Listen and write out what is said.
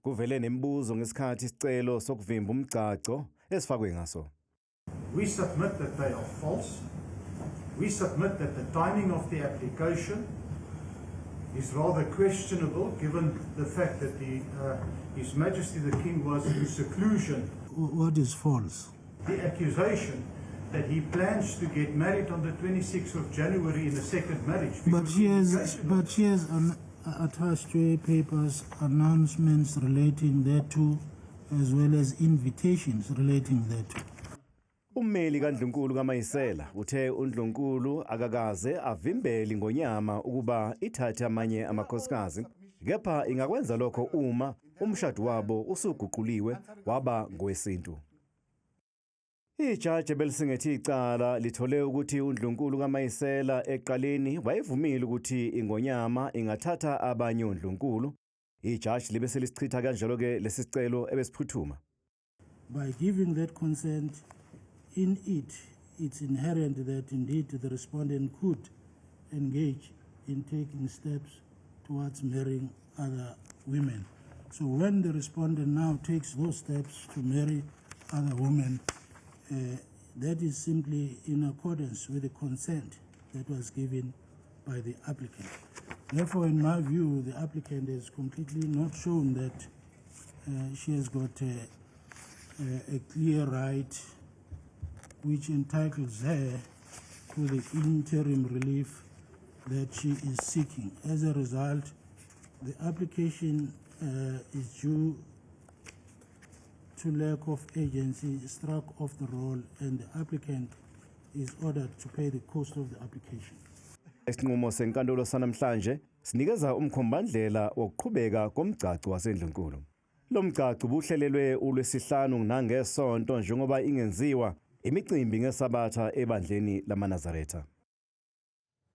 Kuvele nemibuzo ngesikhathi isicelo sokuvimba umgcaco esifakwe ngaso. We submit that they are false. We submit that the timing of the application is rather questionable given the fact that His Majesty the King was in seclusion. What is false? The accusation that he plans to get married on the 26th of January in a second marriage. But she has attached to her papers announcements relating thereto, as well as invitations relating thereto. Ummeli kaNdlunkulu kaMayisela uthe uNdlunkulu akakaze avimbeli ngonyama ukuba ithathe amanye amakhosikazi, kepha ingakwenza lokho uma umshado wabo usuguquliwe waba ngowesintu. Ijaji belisingethi icala lithole ukuthi uNdlunkulu kaMayisela eqaleni wayevumile ukuthi ingonyama ingathatha abanye uNdlunkulu. Ijaji libe selisichitha kanjalo ke lesicelo ebesiphuthuma. By giving that consent, in it's inherent that indeed the respondent could engage in taking steps towards marrying other women. So when the respondent now takes those steps to marry other women, that is simply in accordance with the consent that was given by the applicant. Therefore, in my view, the applicant has completely not shown that she has got a clear right which entitles her to the interim relief that she is seeking. As a result, the application is due to lack of agency, struck off the roll, and the applicant is ordered to pay the cost of the application. Isinqumo senkantolo sanamhlanje sinikeza umkhombandlela wokuqhubeka komgcaco waseNdlunkulu. Lo mgcaco ubuhlelelwe uLwesihlanu nangesonto njengoba ingenziwa imicimbi ngeSabatha ebandleni lamaNazaretha.